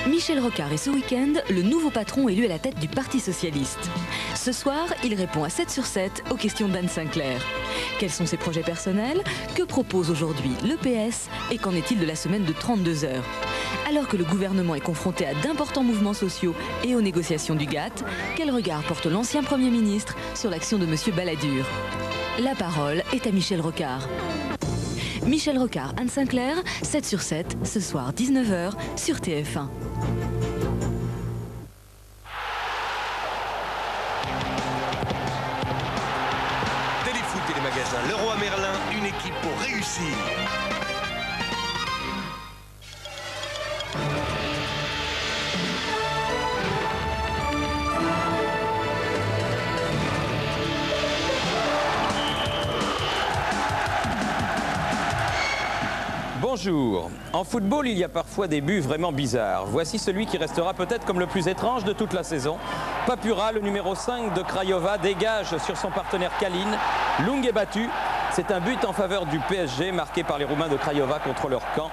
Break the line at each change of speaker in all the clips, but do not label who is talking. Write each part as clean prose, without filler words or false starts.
Michel Rocard est ce week-end le nouveau patron élu à la tête du Parti Socialiste. Ce soir, il répond à 7 sur 7 aux questions d'Anne Sinclair. Quels sont ses projets personnels? Que propose aujourd'hui le PS? Et qu'en est-il de la semaine de 32 heures? Alors que le gouvernement est confronté à d'importants mouvements sociaux et aux négociations du GATT, quel regard porte l'ancien Premier ministre sur l'action de M. Balladur? La parole est à Michel Rocard. Michel Rocard, Anne Sinclair, 7 sur 7, ce soir 19 h sur TF1.
Téléfoot et les magasins Leroy Merlin, une équipe pour réussir.
Bonjour. En football, il y a parfois des buts vraiment bizarres. Voici celui qui restera peut-être comme le plus étrange de toute la saison. Papura, le numéro 5 de Craiova, dégage sur son partenaire Kalin. Lung est battu. C'est un but en faveur du PSG marqué par les Roumains de Craiova contre leur camp.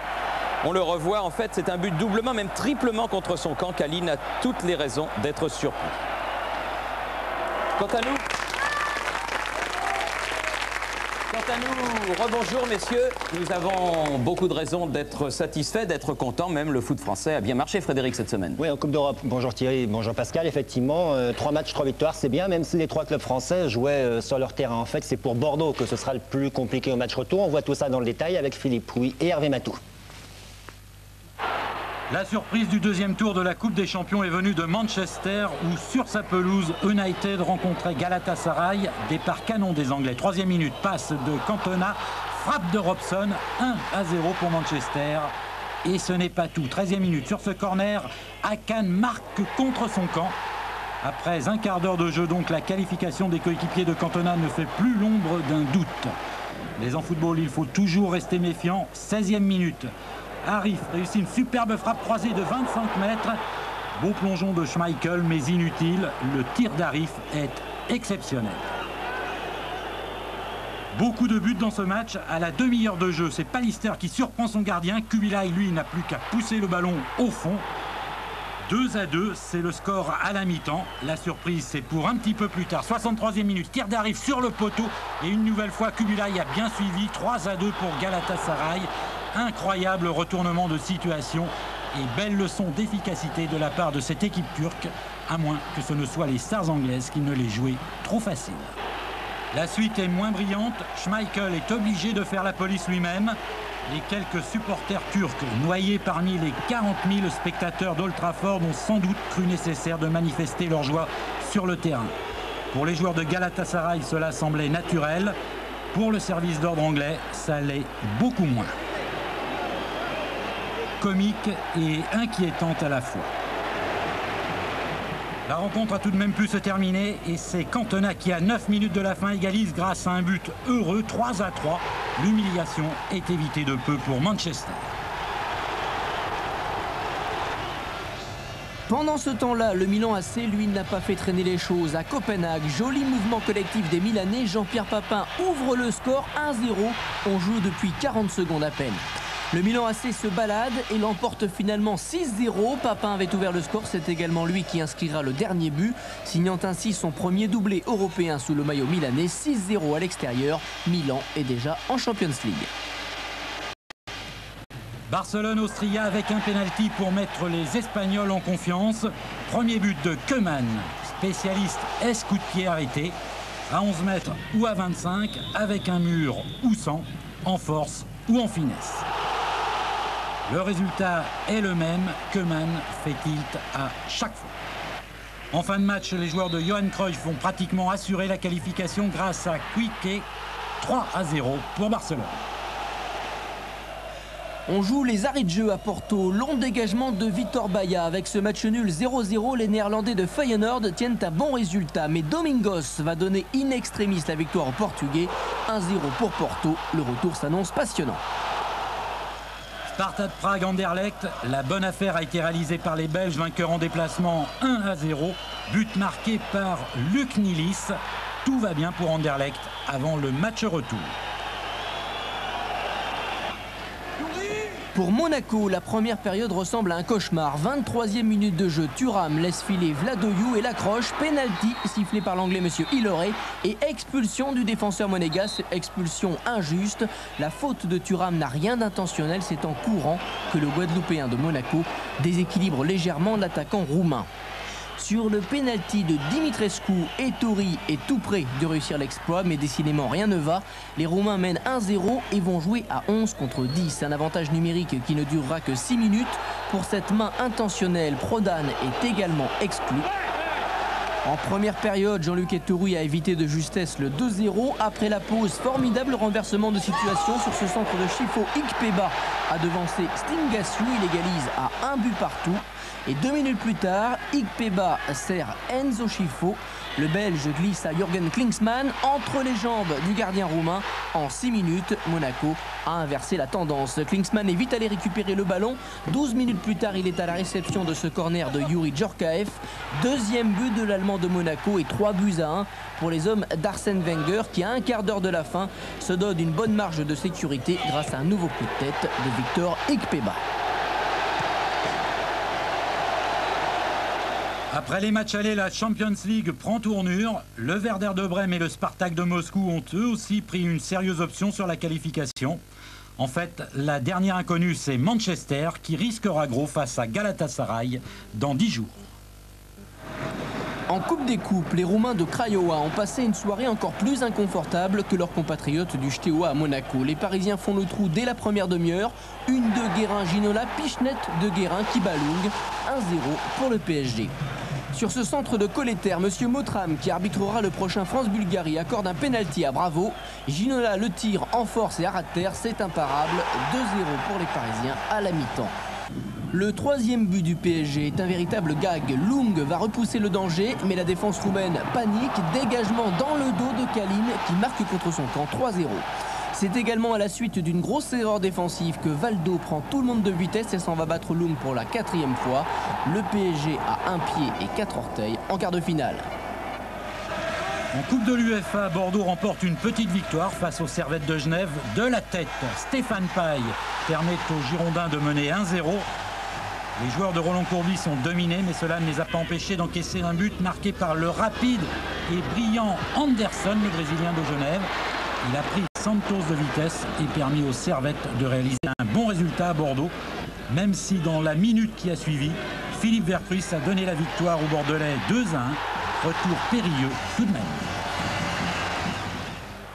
On le revoit, en fait, c'est un but doublement, même triplement contre son camp. Kalin a toutes les raisons d'être surpris. Quant à nous, rebonjour messieurs, nous avons beaucoup de raisons d'être satisfaits, d'être contents, même le foot français a bien marché Frédéric cette semaine.
Oui, en Coupe d'Europe, bonjour Thierry, bonjour Pascal, effectivement, 3 matchs, 3 victoires, c'est bien, même si les 3 clubs français jouaient sur leur terrain. En fait, c'est pour Bordeaux que ce sera le plus compliqué au match retour, on voit tout ça dans le détail avec Philippe Pouy et Hervé Matou.
La surprise du deuxième tour de la Coupe des Champions est venue de Manchester où sur sa pelouse United rencontrait Galatasaray. Départ canon des Anglais. 3e minute, passe de Cantona, frappe de Robson, 1-0 pour Manchester. Et ce n'est pas tout. 13e minute, sur ce corner, Akan marque contre son camp. Après un quart d'heure de jeu, donc, la qualification des coéquipiers de Cantona ne fait plus l'ombre d'un doute. Mais en football, il faut toujours rester méfiant. 16e minute. Arif réussit une superbe frappe croisée de 25 mètres. Beau plongeon de Schmeichel, mais inutile. Le tir d'Arif est exceptionnel. Beaucoup de buts dans ce match. À la demi-heure de jeu, c'est Pallister qui surprend son gardien. Kubilay, lui, n'a plus qu'à pousser le ballon au fond. 2-2, c'est le score à la mi-temps. La surprise, c'est pour un petit peu plus tard. 63e minute, tir d'Arif sur le poteau. Et une nouvelle fois, Kubilay a bien suivi. 3-2 pour Galatasaray. Incroyable retournement de situation et belle leçon d'efficacité de la part de cette équipe turque, à moins que ce ne soit les stars anglaises qui ne l'aient joué trop facile. La suite est moins brillante, Schmeichel est obligé de faire la police lui-même. Les quelques supporters turcs noyés parmi les 40 000 spectateurs d'Old Trafford ont sans doute cru nécessaire de manifester leur joie sur le terrain. Pour les joueurs de Galatasaray, cela semblait naturel. Pour le service d'ordre anglais, ça l'est beaucoup moins. Comique et inquiétante à la fois. La rencontre a tout de même pu se terminer et c'est Cantona qui, à 9 minutes de la fin, égalise grâce à un but heureux, 3-3. L'humiliation est évitée de peu pour Manchester.
Pendant ce temps-là, le Milan AC, lui, n'a pas fait traîner les choses. À Copenhague, joli mouvement collectif des Milanais. Jean-Pierre Papin ouvre le score 1-0. On joue depuis 40 secondes à peine. Le Milan AC se balade et l'emporte finalement 6-0. Papin avait ouvert le score, c'est également lui qui inscrira le dernier but, signant ainsi son premier doublé européen sous le maillot milanais. 6-0 à l'extérieur, Milan est déjà en Champions League.
Barcelone-Austria avec un pénalty pour mettre les Espagnols en confiance. Premier but de Koeman, spécialiste est-ce coup de pied arrêté, à 11 mètres ou à 25, avec un mur ou sans, en force ou en finesse. Le résultat est le même, Koeman fait tilt à chaque fois. En fin de match, les joueurs de Johan Cruyff vont pratiquement assurer la qualification grâce à Quique, 3-0 pour Barcelone.
On joue les arrêts de jeu à Porto. Long dégagement de Vitor Baia. Avec ce match nul 0-0, les Néerlandais de Feyenoord tiennent à bon résultat. Mais Domingos va donner in extremis la victoire aux Portugais. 1-0 pour Porto. Le retour s'annonce passionnant.
Sparta de Prague, Anderlecht. La bonne affaire a été réalisée par les Belges, vainqueurs en déplacement 1-0. But marqué par Luc Nilis. Tout va bien pour Anderlecht avant le match retour.
Pour Monaco, la première période ressemble à un cauchemar. 23e minute de jeu, Thuram laisse filer Vladoyou et l'accroche. Penalty sifflé par l'anglais monsieur Hillary et expulsion du défenseur monégasque. Expulsion injuste. La faute de Thuram n'a rien d'intentionnel. C'est en courant que le Guadeloupéen de Monaco déséquilibre légèrement l'attaquant roumain. Sur le pénalty de Dimitrescu, Ettori est tout près de réussir l'exploit, mais décidément rien ne va. Les Roumains mènent 1-0 et vont jouer à 11 contre 10. Un avantage numérique qui ne durera que 6 minutes. Pour cette main intentionnelle, Prodan est également exclu. En première période, Jean-Luc Ettori a évité de justesse le 2-0. Après la pause, formidable renversement de situation sur ce centre de Chifo. Ikpeba a devancé Stingasu, il égalise à 1 but partout. Et 2 minutes plus tard, Ikpeba sert Enzo Chifo. Le Belge glisse à Jürgen Klinsmann entre les jambes du gardien roumain. En 6 minutes, Monaco a inversé la tendance. Klinsmann est vite allé récupérer le ballon. 12 minutes plus tard, il est à la réception de ce corner de Yuri Djorkaeff. Deuxième but de l'Allemand de Monaco et 3-1 pour les hommes d'Arsène Wenger qui, à un quart d'heure de la fin, se donne une bonne marge de sécurité grâce à un nouveau coup de tête de Victor Ikpeba.
Après les matchs allés, la Champions League prend tournure. Le Werder de Brême et le Spartak de Moscou ont eux aussi pris une sérieuse option sur la qualification. En fait, la dernière inconnue, c'est Manchester qui risquera gros face à Galatasaray dans 10 jours.
En Coupe des Coupes, les Roumains de Craiova ont passé une soirée encore plus inconfortable que leurs compatriotes du Steaua à Monaco. Les Parisiens font le trou dès la première demi-heure. Une de Guérin-Ginola, pichenette de Guérin qui balongue. 1-0 pour le PSG. Sur ce centre de Colletter, M. Motram, qui arbitrera le prochain France-Bulgarie, accorde un pénalty à Bravo. Ginola le tire en force et à ras de terre, c'est imparable. 2-0 pour les Parisiens à la mi-temps. Le troisième but du PSG est un véritable gag. Lung va repousser le danger, mais la défense roumaine panique. Dégagement dans le dos de Kaline qui marque contre son camp 3-0. C'est également à la suite d'une grosse erreur défensive que Valdo prend tout le monde de vitesse et s'en va battre Lung pour la 4e fois. Le PSG a 1 pied et 4 orteils en quart de finale.
En Coupe de l'UEFA, Bordeaux remporte une petite victoire face aux Servettes de Genève. De la tête, Stéphane Paille permet aux Girondins de mener 1-0. Les joueurs de Roland Courbis sont dominés, mais cela ne les a pas empêchés d'encaisser un but marqué par le rapide et brillant Anderson, le Brésilien de Genève. Il a pris Santos de vitesse et permis aux Servettes de réaliser un bon résultat à Bordeaux, même si dans la minute qui a suivi, Philippe Verpruis a donné la victoire aux Bordelais 2-1. Retour périlleux tout de même.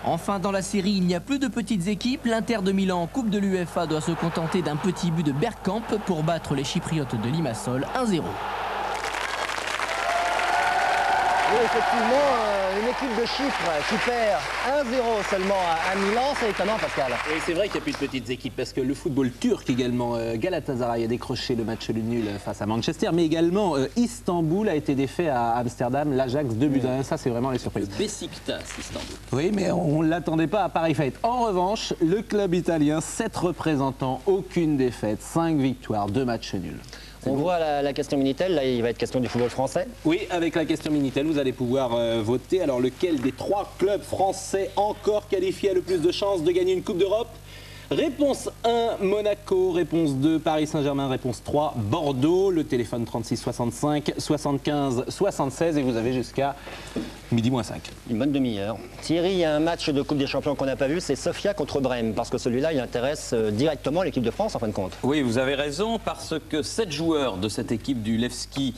Enfin, dans la série, il n'y a plus de petites équipes. L'Inter de Milan en Coupe de l'UEFA doit se contenter d'un petit but de Bergkamp pour battre les Chypriotes de Limassol 1-0.
Oui, effectivement, une équipe de Chypre qui perd 1-0 seulement à Milan, c'est étonnant, Pascal.
Oui, c'est vrai qu'il n'y a plus de petites équipes parce que le football turc également, Galatasaray a décroché le match nul face à Manchester, mais également Istanbul a été défait à Amsterdam, l'Ajax 2-1. Ça, c'est vraiment les surprises.
Besiktas, Istanbul.
Oui, mais on ne l'attendait pas à pareil fête. En revanche, le club italien, 7 représentants, aucune défaite, 5 victoires, 2 matchs nuls.
On voit la question Minitel, là il va être question du football français.
Oui, avec la question Minitel, vous allez pouvoir voter. Alors lequel des 3 clubs français encore qualifiés a le plus de chances de gagner une Coupe d'Europe? Réponse 1, Monaco. Réponse 2, Paris Saint-Germain. Réponse 3, Bordeaux. Le téléphone 36 65 75 76 et vous avez jusqu'à midi moins 5.
Une bonne demi-heure. Thierry, il y a un match de Coupe des Champions qu'on n'a pas vu, c'est Sofia contre Brême, parce que celui-là, il intéresse directement l'équipe de France en fin de compte.
Oui, vous avez raison, parce que 7 joueurs de cette équipe du Levski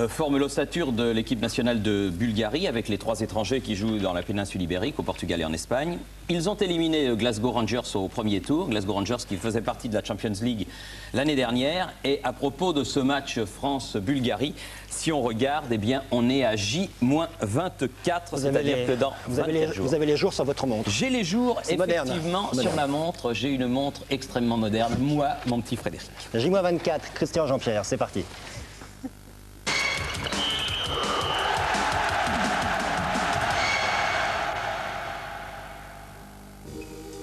forment l'ossature de l'équipe nationale de Bulgarie avec les 3 étrangers qui jouent dans la péninsule ibérique, au Portugal et en Espagne. Ils ont éliminé Glasgow Rangers au premier tour, Glasgow Rangers qui faisait partie de la Champions League l'année dernière. Et à propos de ce match France-Bulgarie, si on regarde, eh bien, on est à J-24, c'est-à-dire que dans 24 jours.
Vous avez les jours sur votre montre.
J'ai les jours, effectivement,
moderne.
sur ma montre. J'ai une montre extrêmement moderne, moi, mon petit Frédéric.
J-24, Christian Jean-Pierre, c'est parti.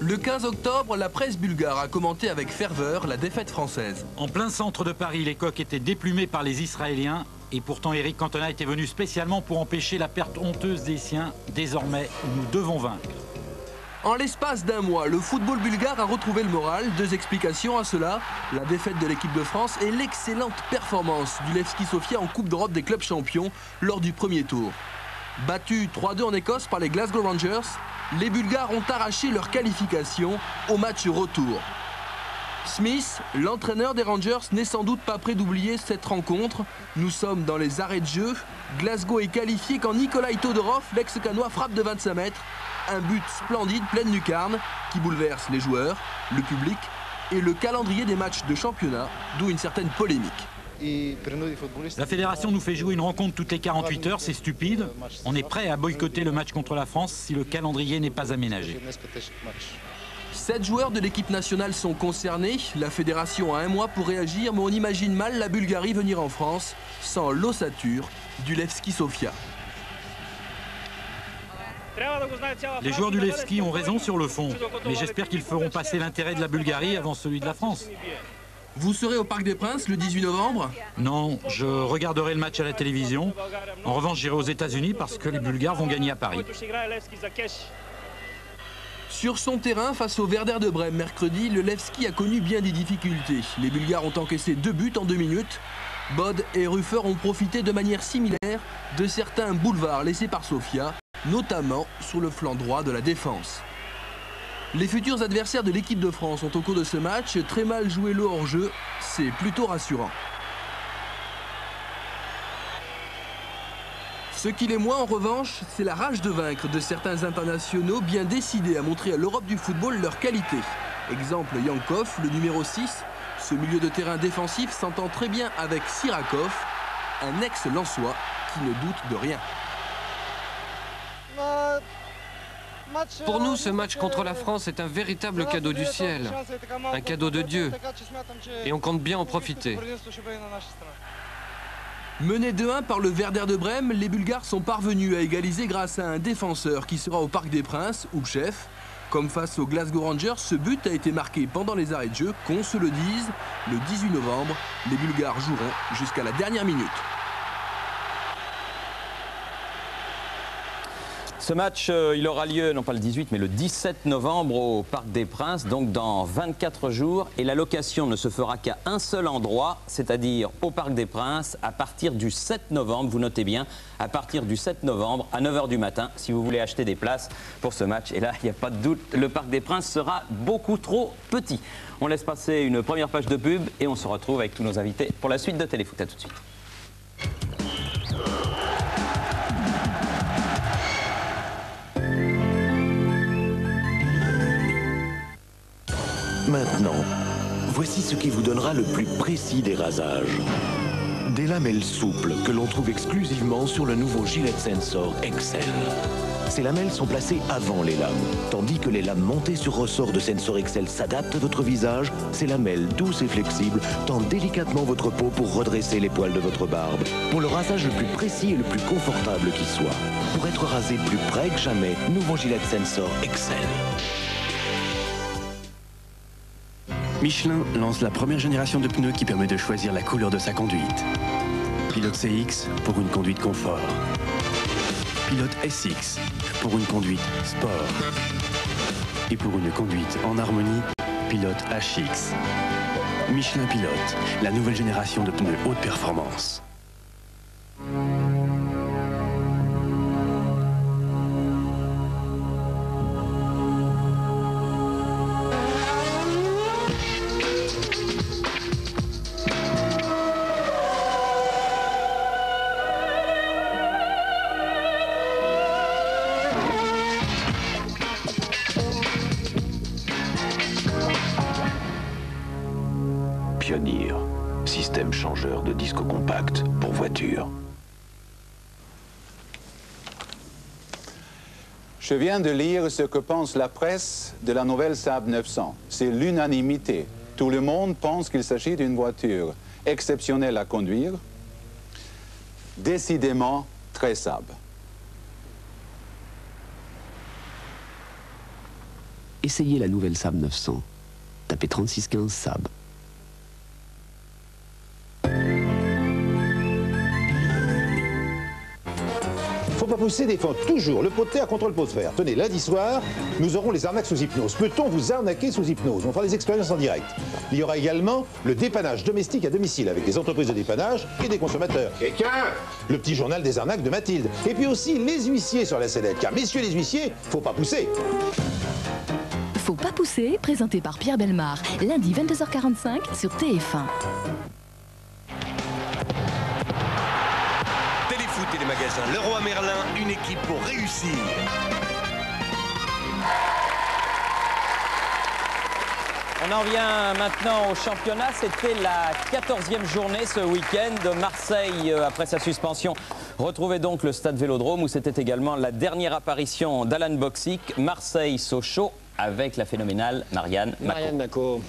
Le 15 octobre, la presse bulgare a commenté avec ferveur la défaite française.
En plein centre de Paris, les coqs étaient déplumés par les Israéliens. Et pourtant, Eric Cantona était venu spécialement pour empêcher la perte honteuse des siens. Désormais, nous devons vaincre.
En l'espace d'un mois, le football bulgare a retrouvé le moral. 2 explications à cela. La défaite de l'équipe de France et l'excellente performance du Levski Sofia en Coupe d'Europe des clubs champions lors du premier tour. Battus 3-2 en Écosse par les Glasgow Rangers, les Bulgares ont arraché leur qualification au match retour. Smith, l'entraîneur des Rangers, n'est sans doute pas prêt d'oublier cette rencontre. Nous sommes dans les arrêts de jeu. Glasgow est qualifié quand Nikolai Todorov, l'ex-canois, frappe de 25 mètres. Un but splendide, pleine lucarne, qui bouleverse les joueurs, le public et le calendrier des matchs de championnat, d'où une certaine polémique.
La fédération nous fait jouer une rencontre toutes les 48 heures, c'est stupide. On est prêt à boycotter le match contre la France si le calendrier n'est pas aménagé.
7 joueurs de l'équipe nationale sont concernés. La fédération a 1 mois pour réagir, mais on imagine mal la Bulgarie venir en France sans l'ossature du Levski Sofia.
Les joueurs du Levski ont raison sur le fond, mais j'espère qu'ils feront passer l'intérêt de la Bulgarie avant celui de la France.
Vous serez au Parc des Princes le 18 novembre?
Non, je regarderai le match à la télévision. En revanche, j'irai aux États-Unis parce que les Bulgares vont gagner à Paris.
Sur son terrain, face au Werder de Brême mercredi, le Levski a connu bien des difficultés. Les Bulgares ont encaissé 2 buts en 2 minutes. Bod et Ruffer ont profité de manière similaire de certains boulevards laissés par Sofia, notamment sur le flanc droit de la défense. Les futurs adversaires de l'équipe de France ont au cours de ce match très mal joué le hors-jeu, c'est plutôt rassurant. Ce qui l'est moins en revanche, c'est la rage de vaincre de certains internationaux bien décidés à montrer à l'Europe du football leur qualité. Exemple Yankov, le numéro 6, ce milieu de terrain défensif s'entend très bien avec Sirakov, un ex-Lensois qui ne doute de rien.
Pour nous, ce match contre la France est un véritable cadeau du ciel, un cadeau de Dieu, et on compte bien en profiter.
Menés 2-1 par le Werder de Brême, les Bulgares sont parvenus à égaliser grâce à un défenseur qui sera au Parc des Princes, Oubchev. Comme face aux Glasgow Rangers, ce but a été marqué pendant les arrêts de jeu, qu'on se le dise. Le 18 novembre, les Bulgares joueront jusqu'à la dernière minute.
Ce match, il aura lieu, non pas le 18, mais le 17 novembre au Parc des Princes, donc dans 24 jours. Et la location ne se fera qu'à un seul endroit, c'est-à-dire au Parc des Princes, à partir du 7 novembre. Vous notez bien, à partir du 7 novembre, à 9 h du matin, si vous voulez acheter des places pour ce match. Et là, il n'y a pas de doute, le Parc des Princes sera beaucoup trop petit. On laisse passer une première page de pub et on se retrouve avec tous nos invités pour la suite de Téléfoot. À tout de suite.
Maintenant, voici ce qui vous donnera le plus précis des rasages. Des lamelles souples que l'on trouve exclusivement sur le nouveau Gillette Sensor XL. Ces lamelles sont placées avant les lames, tandis que les lames montées sur ressort de Sensor XL s'adaptent à votre visage. Ces lamelles douces et flexibles tendent délicatement votre peau pour redresser les poils de votre barbe. Pour le rasage le plus précis et le plus confortable qui soit. Pour être rasé plus près que jamais, nouveau Gillette Sensor XL.
Michelin lance la première génération de pneus qui permet de choisir la couleur de sa conduite. Pilote CX pour une conduite confort. Pilote SX pour une conduite sport. Et pour une conduite en harmonie, Pilote HX. Michelin Pilote, la nouvelle génération de pneus haute performance.
Pioneer, système changeur de disque compact pour voiture.
Je viens de lire ce que pense la presse de la nouvelle Saab 900. C'est l'unanimité. Tout le monde pense qu'il s'agit d'une voiture exceptionnelle à conduire, décidément très Saab.
Essayez la nouvelle Saab 900. Tapez 3615 Saab.
pas pousser défend toujours le pot de terre contre le pot de fer. Tenez, lundi soir, nous aurons les arnaques sous hypnose. Peut-on vous arnaquer sous hypnose? On fera des expériences en direct. Il y aura également le dépannage domestique à domicile avec des entreprises de dépannage et des consommateurs. Quelqu'un? Le petit journal des arnaques de Mathilde. Et puis aussi les huissiers sur la sellette. Car messieurs les huissiers, faut pas pousser.
Faut pas pousser, présenté par Pierre Bellemare, lundi 22h45 sur TF1.
Téléfoot et les magasins Leroy Merlin, une équipe pour réussir.
On en vient maintenant au championnat. C'était la 14e journée ce week-end. Marseille, après sa suspension, retrouvait donc le stade Vélodrome où c'était également la dernière apparition d'Alan Boxic. Marseille-Sochaux avec la phénoménale Marianne Macot.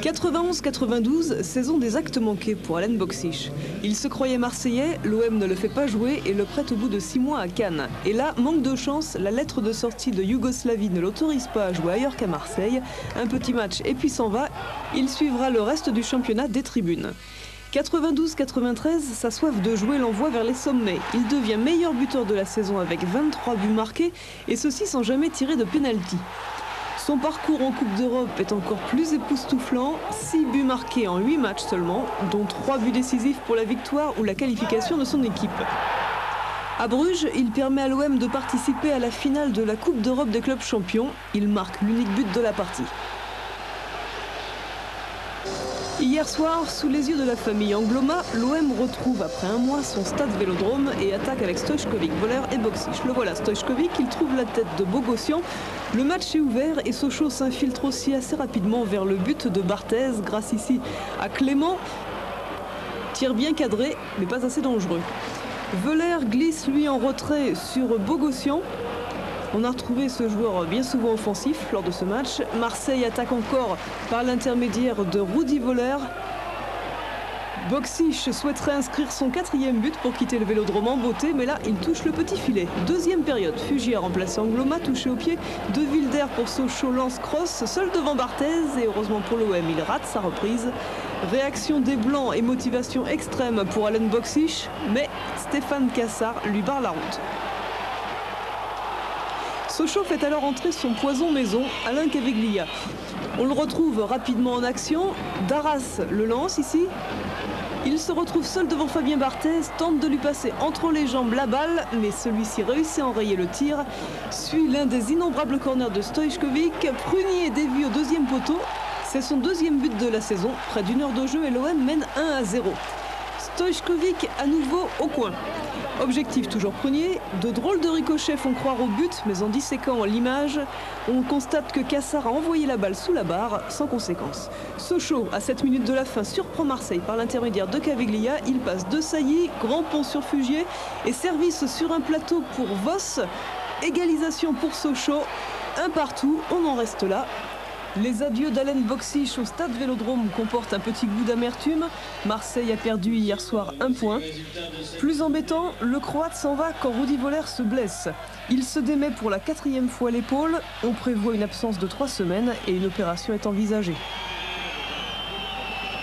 91-92, saison des actes manqués pour Alan Boxic. Il se croyait marseillais, l'OM ne le fait pas jouer et le prête au bout de 6 mois à Cannes. Et là, manque de chance, la lettre de sortie de Yougoslavie ne l'autorise pas à jouer ailleurs qu'à Marseille. Un petit match et puis s'en va. Il suivra le reste du championnat des tribunes. 92-93, sa soif de jouer l'envoie vers les sommets. Il devient meilleur buteur de la saison avec 23 buts marqués et ceci sans jamais tirer de pénalty. Son parcours en Coupe d'Europe est encore plus époustouflant, 6 buts marqués en 8 matchs seulement, dont 3 buts décisifs pour la victoire ou la qualification de son équipe. À Bruges, il permet à l'OM de participer à la finale de la Coupe d'Europe des clubs champions. Il marque l'unique but de la partie. Hier soir, sous les yeux de la famille Angloma, l'OM retrouve après un mois son stade Vélodrome et attaque avec Stojkovic, Voller et Boxic. Le voilà, Stojkovic, il trouve la tête de Bogossian. Le match est ouvert et Sochaux s'infiltre aussi assez rapidement vers le but de Barthez, grâce ici à Clément. Tir bien cadré, mais pas assez dangereux. Voller glisse lui en retrait sur Bogossian. On a retrouvé ce joueur bien souvent offensif lors de ce match. Marseille attaque encore par l'intermédiaire de Rudi Voller. Boxic souhaiterait inscrire son 4e but pour quitter le Vélodrome en beauté, mais là il touche le petit filet. Deuxième période, Fugier a remplacé Angloma, touché au pied. De Wilder pour Sochaux, lance cross, seul devant Barthez et heureusement pour l'OM, il rate sa reprise. Réaction des Blancs et motivation extrême pour Alan Boxic, mais Stéphane Cassard lui barre la route. Sochaux fait alors entrer son poison maison, Alain Caveglia. On le retrouve rapidement en action. Darras le lance ici. Il se retrouve seul devant Fabien Barthez, tente de lui passer entre les jambes la balle, mais celui-ci réussit à enrayer le tir. Suit l'un des innombrables corners de Stojkovic. Prunier dévie au deuxième poteau. C'est son 2e but de la saison. Près d'une heure de jeu et l'OM mène 1-0. Stojkovic à nouveau au coin. Objectif toujours Prunier, de drôles de ricochets font croire au but, mais en disséquant l'image, on constate que Cassard a envoyé la balle sous la barre, sans conséquence. Sochaux, à 7 minutes de la fin, surprend Marseille par l'intermédiaire de Caveglia. Il passe de Sailly, grand pont sur Fugier et service sur un plateau pour Voss. Égalisation pour Sochaux, un partout, on en reste là. Les adieux d'Alan Boxic au stade Vélodrome comportent un petit goût d'amertume. Marseille a perdu hier soir 1 point. Plus embêtant, le Croate s'en va quand Rudi Voller se blesse. Il se démet pour la 4e fois l'épaule. On prévoit une absence de 3 semaines et une opération est envisagée.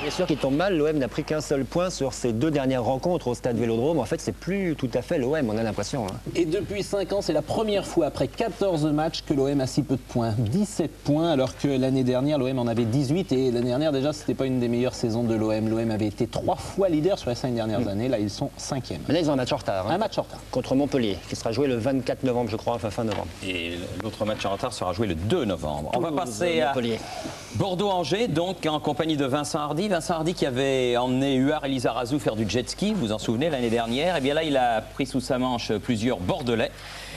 Bien sûr qu'il tombe mal, l'OM n'a pris qu'un seul point sur ses 2 dernières rencontres au stade Vélodrome. En fait, c'est plus tout à fait l'OM, on a l'impression.
Et depuis 5 ans, c'est la première fois après 14 matchs que l'OM a si peu de points. 17 points, alors que l'année dernière, l'OM en avait 18. Et l'année dernière, déjà, c'était pas une des meilleures saisons de l'OM. L'OM avait été 3 fois leader sur les 5 dernières années. Là, ils sont 5e.
Mais là, ils ont un match en retard.
Un match en retard.
Contre Montpellier, qui sera joué le 24 novembre, je crois, enfin fin novembre.
Et l'autre match en retard sera joué le 2 novembre. On va passer à Bordeaux-Angers, donc en compagnie de Vincent Hardy. Vincent Hardy qui avait emmené Huard et Lizarazu faire du jet ski, vous vous en souvenez, l'année dernière. Et bien là, il a pris sous sa manche plusieurs Bordelais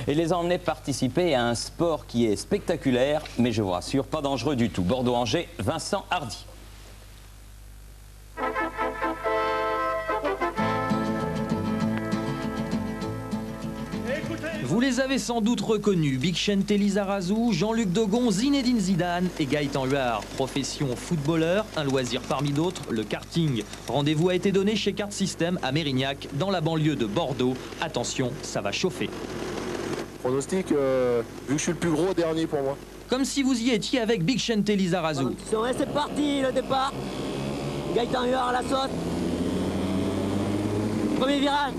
et les a emmenés participer à un sport qui est spectaculaire, mais je vous rassure, pas dangereux du tout. Bordeaux-Angers, Vincent Hardy.
Vous les avez sans doute reconnus, Bigchente Lizarazu, Jean-Luc Dogon, Zinedine Zidane et Gaëtan Huard. Profession footballeur, un loisir parmi d'autres, le karting. Rendez-vous a été donné chez Kart System à Mérignac, dans la banlieue de Bordeaux. Attention, ça va chauffer.
Pronostic, vu que je suis le plus gros, dernier pour moi.
Comme si vous y étiez avec Bigchente Lizarazu.
C'est parti, le départ. Gaëtan Huard à la sauce. Premier virage.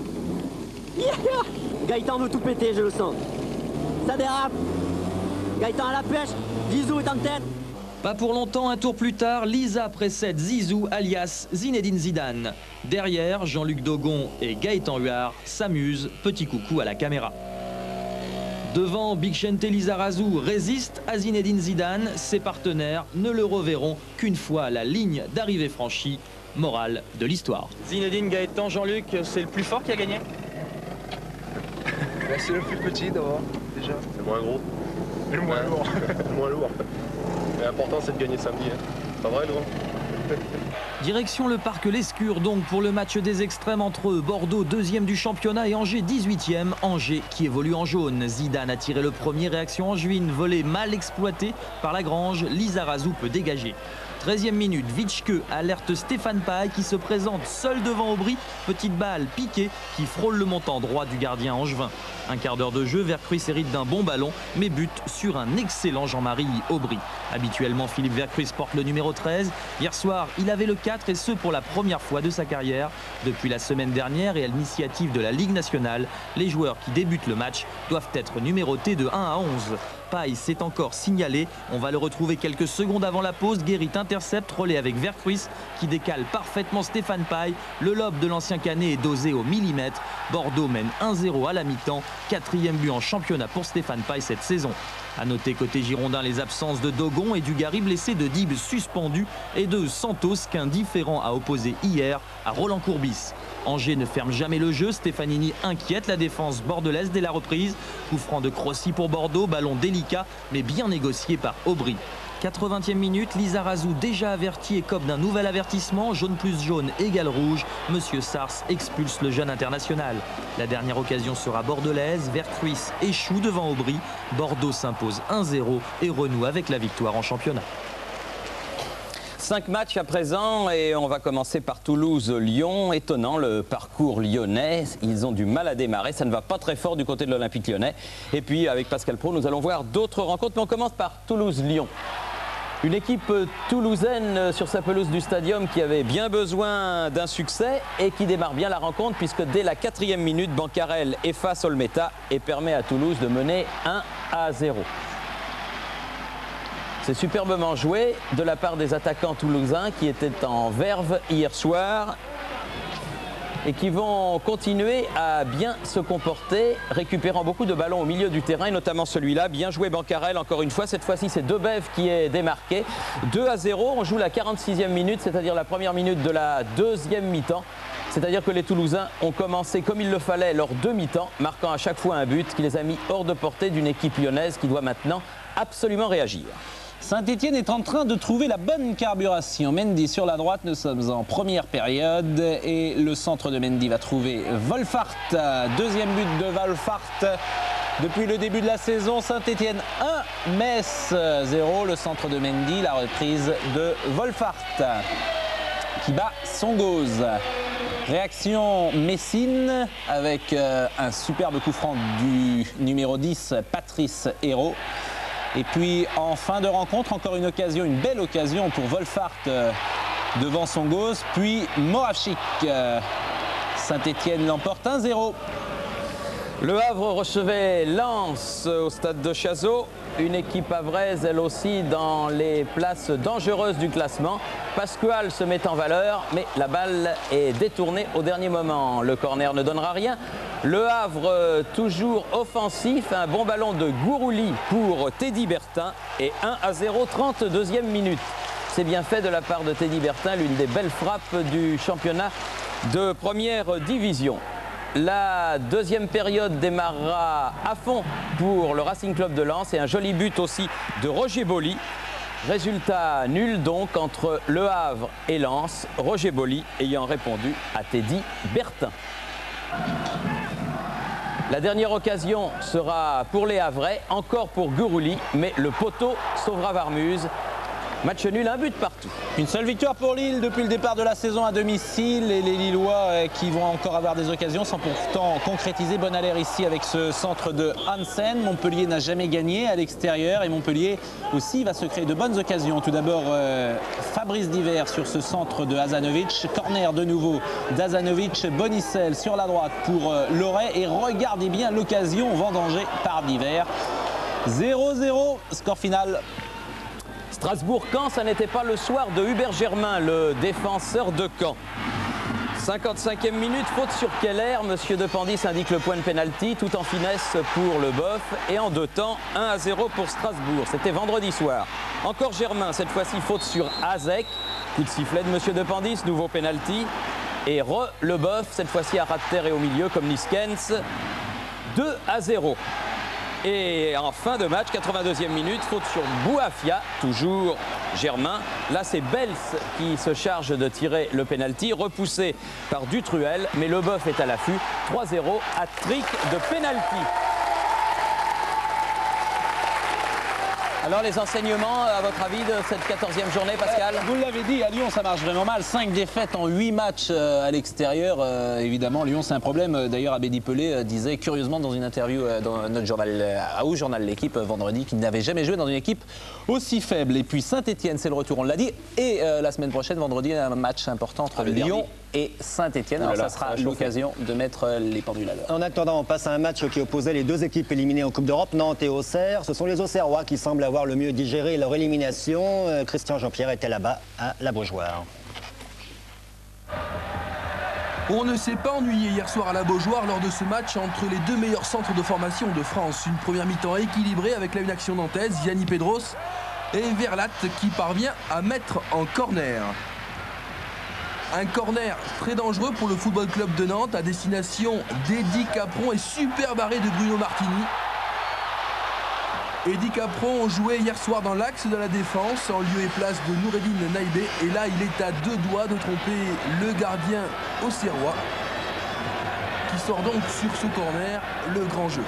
Gaëtan veut tout péter, je le sens. Ça dérape. Gaëtan à la pêche. Zizou est en tête.
Pas pour longtemps, un tour plus tard, Lisa précède Zizou alias Zinedine Zidane. Derrière, Jean-Luc Dogon et Gaëtan Huard s'amusent, petit coucou à la caméra. Devant, Bigchente Lizarazu résiste à Zinedine Zidane. Ses partenaires ne le reverront qu'une fois la ligne d'arrivée franchie. Morale de l'histoire.
Zinedine, Gaëtan, Jean-Luc, c'est le plus fort qui a gagné?
C'est le plus petit d'abord, déjà. C'est moins gros. Et le moins lourd. Moins lourd. Mais l'important c'est de gagner samedi. Hein. Pas vrai, Laurent?
Direction le parc Lescure donc pour le match des extrêmes entre Bordeaux 2e du championnat et Angers 18e. Angers qui évolue en jaune. Zidane a tiré le premier, réaction angevine, volée mal exploitée par Lagrange. Lizarazu peut dégager. 13e minute, Vitschke alerte Stéphane Paille qui se présente seul devant Aubry. Petite balle piquée qui frôle le montant droit du gardien angevin. Un quart d'heure de jeu, Vercruis hérite d'un bon ballon mais bute sur un excellent Jean-Marie Aubry. Habituellement, Philippe Vercruis porte le numéro 13. Hier soir, il avait le 4 et ce pour la première fois de sa carrière. Depuis la semaine dernière et à l'initiative de la Ligue nationale, les joueurs qui débutent le match doivent être numérotés de 1 à 11. Paille s'est encore signalé. On va le retrouver quelques secondes avant la pause. Guérit intercepte, relais avec Vercruis qui décale parfaitement Stéphane Paille. Le lob de l'ancien Canet est dosé au millimètre. Bordeaux mène 1-0 à la mi-temps. 4e but en championnat pour Stéphane Paille cette saison. A noter côté girondin les absences de Dogon et du Gary blessé, de Dibs suspendu et de Santos qu'un différent a opposé hier à Roland Courbis. Angers ne ferme jamais le jeu, Stefanini inquiète la défense bordelaise dès la reprise. Coup franc de Crossi pour Bordeaux, ballon délicat mais bien négocié par Aubry. 80e minute, Lizarazu déjà averti écope d'un nouvel avertissement. Jaune plus jaune égale rouge. Monsieur Sars expulse le jeune international. La dernière occasion sera bordelaise. Vercruis échoue devant Aubry. Bordeaux s'impose 1-0 et renoue avec la victoire en championnat.
5 matchs à présent et on va commencer par Toulouse-Lyon. Étonnant le parcours lyonnais, ils ont du mal à démarrer, ça ne va pas très fort du côté de l'Olympique lyonnais. Et puis avec Pascal Praud, nous allons voir d'autres rencontres, mais on commence par Toulouse-Lyon. Une équipe toulousaine sur sa pelouse du Stadium qui avait bien besoin d'un succès et qui démarre bien la rencontre puisque dès la 4e minute, Bancarel efface Olmeta et permet à Toulouse de mener 1-0. C'est superbement joué de la part des attaquants toulousains qui étaient en verve hier soir et qui vont continuer à bien se comporter, récupérant beaucoup de ballons au milieu du terrain, et notamment celui-là. Bien joué Bancarel, encore une fois. Cette fois-ci, c'est Debev qui est démarqué. 2-0, on joue la 46e minute, c'est-à-dire la première minute de la deuxième mi-temps. C'est-à-dire que les Toulousains ont commencé comme il le fallait leur demi-temps, marquant à chaque fois un but qui les a mis hors de portée d'une équipe lyonnaise qui doit maintenant absolument réagir.
Saint-Etienne est en train de trouver la bonne carburation. Mendy sur la droite, nous sommes en première période et le centre de Mendy va trouver Wolfart. Deuxième but de Wolfart depuis le début de la saison. Saint-Etienne 1, Metz 0. Le centre de Mendy, la reprise de Wolfart qui bat Songoz. Réaction Messine avec un superbe coup franc du numéro 10, Patrice Hérault. Et puis en fin de rencontre, encore une occasion, une belle occasion pour Wolfart devant Songoz, puis Moravchik. Saint-Etienne l'emporte 1-0.
Le Havre recevait Lens au stade de Chazot. Une équipe havraise, elle aussi, dans les places dangereuses du classement. Pascual se met en valeur, mais la balle est détournée au dernier moment. Le corner ne donnera rien. Le Havre, toujours offensif. Un bon ballon de Gourouli pour Teddy Bertin. Et 1-0, 32e minute. C'est bien fait de la part de Teddy Bertin, l'une des belles frappes du championnat de première division. La deuxième période démarrera à fond pour le Racing Club de Lens et un joli but aussi de Roger Boli. Résultat nul donc entre Le Havre et Lens, Roger Boli ayant répondu à Teddy Bertin. La dernière occasion sera pour les Havrais, encore pour Gourouli, mais le poteau sauvera Varmuz. Match nul, un but partout.
Une seule victoire pour Lille depuis le départ de la saison à domicile et les Lillois qui vont encore avoir des occasions sans pourtant concrétiser. Bon alerte ici avec ce centre de Hansen. Montpellier n'a jamais gagné à l'extérieur et Montpellier aussi va se créer de bonnes occasions. Tout d'abord Fabrice Divert sur ce centre de Hazanovic. Corner de nouveau d'Hazanovic. Bonicel sur la droite pour Loret et regardez bien l'occasion vendangée par Divert. 0-0, score final.
Strasbourg-Caen, ça n'était pas le soir de Hubert Germain, le défenseur de Caen. 55e minute, faute sur Keller. Monsieur Dependis indique le point de pénalty, tout en finesse pour le Boeuf. Et en deux temps, 1-0 pour Strasbourg. C'était vendredi soir. Encore Germain, cette fois-ci faute sur Azek. Coup de sifflet de Monsieur Dependis, nouveau pénalty. Et le Boeuf, cette fois-ci à ras de terre et au milieu comme Niskens. 2-0. Et en fin de match, 82e minute, faute sur Bouafia, toujours Germain. Là, c'est Bels qui se charge de tirer le pénalty, repoussé par Dutruel, mais le Boeuf est à l'affût. 3-0, hat-trick de pénalty. Alors les enseignements, à votre avis, de cette 14e journée, Pascal?
Vous l'avez dit, à Lyon, ça marche vraiment mal. 5 défaites en 8 matchs à l'extérieur. Évidemment, Lyon, c'est un problème. D'ailleurs, Abedi Pelé disait curieusement dans une interview dans notre journal, au journal L'Équipe vendredi, qu'il n'avait jamais joué dans une équipe aussi faible. Et puis Saint-Etienne, c'est le retour, on l'a dit. Et la semaine prochaine, vendredi, un match important entre Lyon et Saint-Etienne. Alors ça sera l'occasion de mettre les pendules à l'heure.
En attendant, on passe à un match qui opposait les deux équipes éliminées en Coupe d'Europe, Nantes et Auxerre. Ce sont les Auxerrois qui semblent avoir le mieux digéré leur élimination. Christian Jean-Pierre était là-bas à la Beaujoire.
On ne s'est pas ennuyé hier soir à la Beaujoire lors de ce match entre les deux meilleurs centres de formation de France. Une première mi-temps équilibrée avec la une action nantaise, Yanni Pedros et Verlat qui parvient à mettre en corner. Un corner très dangereux pour le Football Club de Nantes à destination d'Eddy Capron et super barré de Bruno Martini. Eddy Capron jouait hier soir dans l'axe de la défense en lieu et place de Noureddine Naïbé. Et là, il est à deux doigts de tromper le gardien auxerrois qui sort donc sur ce corner le grand jeu.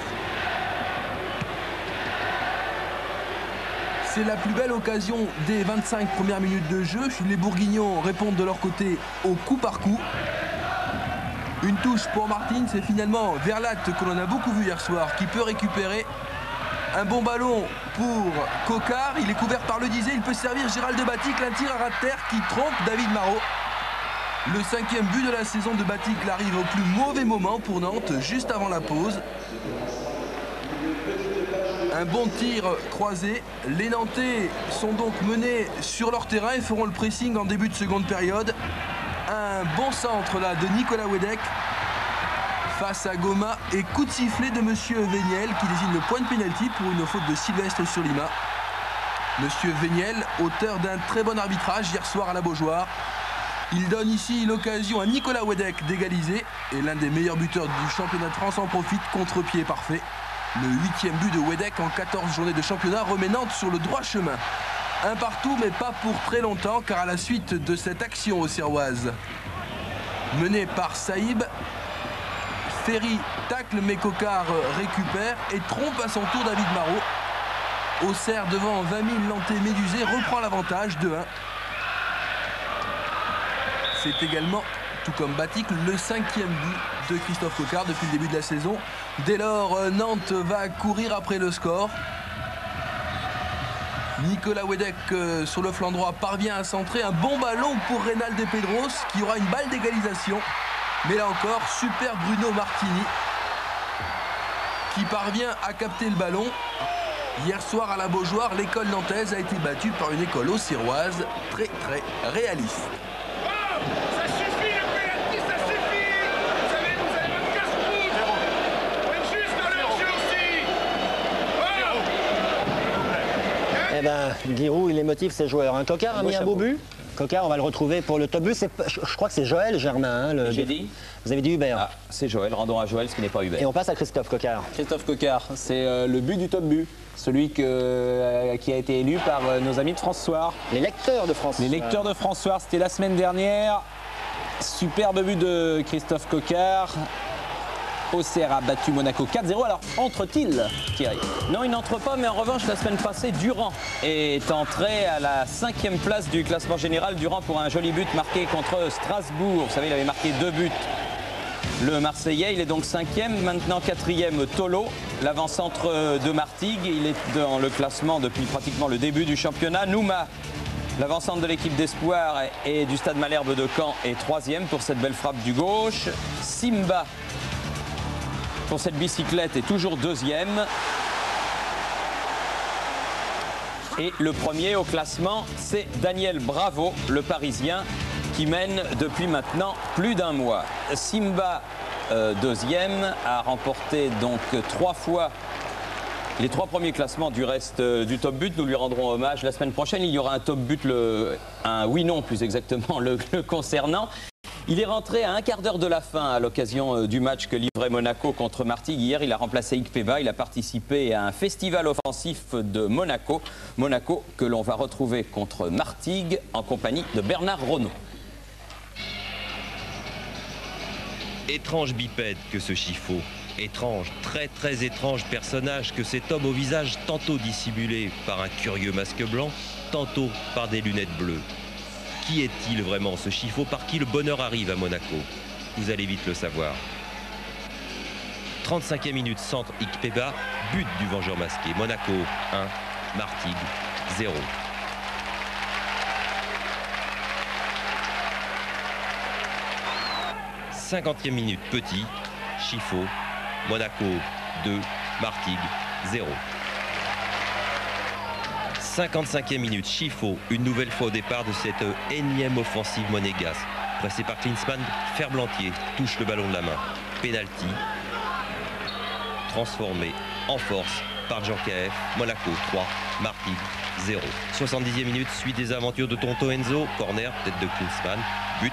C'est la plus belle occasion des 25 premières minutes de jeu. Les Bourguignons répondent de leur côté au coup par coup. Une touche pour Martin, c'est finalement Verlat que l'on a beaucoup vu hier soir qui peut récupérer. Un bon ballon pour Coquard, il est couvert par le Disé, il peut servir Gérald de Batic, un tir à ras de terre qui trompe David Marot. Le 5e but de la saison de Batic arrive au plus mauvais moment pour Nantes, juste avant la pause. Un bon tir croisé. Les Nantais sont donc menés sur leur terrain et feront le pressing en début de seconde période. Un bon centre là de Nicolas Wedek face à Goma et coup de sifflet de Monsieur Véniel qui désigne le point de pénalty pour une faute de Sylvestre sur Lima. Monsieur Véniel, auteur d'un très bon arbitrage hier soir à la Beaujoire. Il donne ici l'occasion à Nicolas Wedek d'égaliser et l'un des meilleurs buteurs du championnat de France en profite, contre-pied parfait. Le 8e but de Wedek en 14 journées de championnat remet Nantes sur le droit chemin. Un partout, mais pas pour très longtemps, car à la suite de cette action auxerroise, menée par Saïb, Ferry tacle, mais Coquard récupère et trompe à son tour David Marot. Auxerre, devant 20 000 Nantais médusés, reprend l'avantage de 1. C'est également, tout comme Batic, le 5e but de Christophe Coquard depuis le début de la saison. Dès lors, Nantes va courir après le score. Nicolas Wedek sur le flanc droit parvient à centrer. Un bon ballon pour Reynald de Pedros qui aura une balle d'égalisation. Mais là encore, super Bruno Martini qui parvient à capter le ballon. Hier soir à la Beaujoire, l'école nantaise a été battue par une école auxerroise très réaliste.
Ça suffit le pénalty, ça suffit. Vous savez, vous avez votre casse-croûte. Faut être juste dans le jeu aussi.
Eh ben, Giroud, il émotive ses joueurs. Coquard a mis un beau but. Coquard, on va le retrouver pour le top but. Je crois que c'est Joël Germain. Hein,
j'ai dit.
Vous avez dit Hubert.
Ah, c'est Joël. Rendons à Joël, ce qui n'est pas Hubert.
Et on passe à Christophe Coquard.
Christophe Coquard, c'est le but du top but. Celui qui a été élu par nos amis de France Soir.
Les lecteurs de France Soir.
Les lecteurs de France Soir, c'était la semaine dernière. Superbe but de Christophe Coquard. Auxerre a battu Monaco 4-0. Alors, entre-t-il, Thierry?
Non, il n'entre pas, mais en revanche, la semaine passée, Durand est entré à la 5e place du classement général. Durand pour un joli but marqué contre Strasbourg. Vous savez, il avait marqué 2 buts. Le Marseillais, il est donc 5e. Maintenant, 4e, Tolo, l'avant-centre de Martigues. Il est dans le classement depuis pratiquement le début du championnat. Nouma, l'avant-centre de l'équipe d'espoir et du Stade Malherbe de Caen, est 3e pour cette belle frappe du gauche. Simba, pour cette bicyclette, est toujours 2e. Et le premier au classement, c'est Daniel Bravo, le Parisien, qui mène depuis maintenant plus d'un mois. Simba, 2e, a remporté donc 3 fois les 3 premiers classements du reste du top but. Nous lui rendrons hommage. La semaine prochaine, il y aura un top but, un oui-non plus exactement, le concernant. Il est rentré à un quart d'heure de la fin à l'occasion du match que livrait Monaco contre Martigues. Hier, il a remplacé Ikpeba. Il a participé à un festival offensif de Monaco. Monaco que l'on va retrouver contre Martigues en compagnie de Bernard Renaud.
Étrange bipède que ce Chifo. Étrange, très très étrange personnage que cet homme au visage tantôt dissimulé par un curieux masque blanc, tantôt par des lunettes bleues. Qui est-il vraiment, ce Chifo, par qui le bonheur arrive à Monaco? Vous allez vite le savoir. 35e minute, centre Ikpeba, but du Vengeur masqué. Monaco 1, Martigues 0. « 50e minute, Petit, Chifo, Monaco 2, Martigues 0. 55e minute, Chifo, une nouvelle fois au départ de cette énième offensive monégasque. Pressé par Klinsmann, Ferblantier touche le ballon de la main. Penalty, transformé en force par Djorkaeff. Monaco 3, Martigues 0. 70e minute, suite des aventures de Tonto Enzo, corner, tête de Klinsmann, but.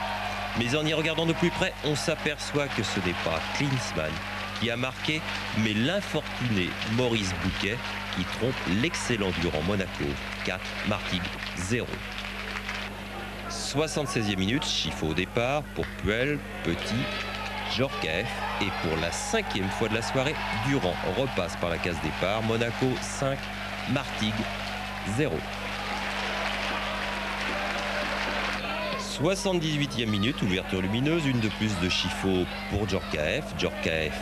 Mais en y regardant de plus près, on s'aperçoit que ce n'est pas Klinsmann qui a marqué, mais l'infortuné Maurice Bouquet qui trompe l'excellent Durand. Monaco 4, Martigues 0. 76e minute, Chifo au départ pour Puel, Petit, Djorkaeff. Et pour la 5e fois de la soirée, Durand repasse par la case départ. Monaco 5, Martigues 0. 78e minute, ouverture lumineuse, une de plus de Chifo pour Djorkaeff. Djorkaeff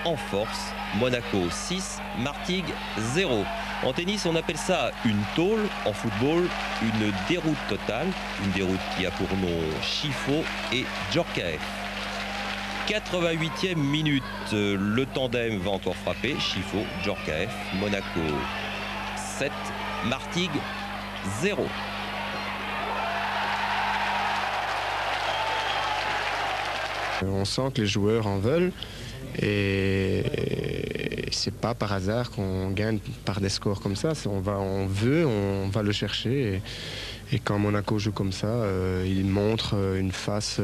en force. Monaco 6, Martigues 0. En tennis, on appelle ça une tôle. En football, une déroute totale. Une déroute qui a pour nom Chifo et Djorkaeff. 88e minute, le tandem va encore frapper. Chifo, Djorkaeff, Monaco 7, Martigues 0.
On sent que les joueurs en veulent et c'est pas par hasard qu'on gagne par des scores comme ça. On va le chercher et quand Monaco joue comme ça, il montre une face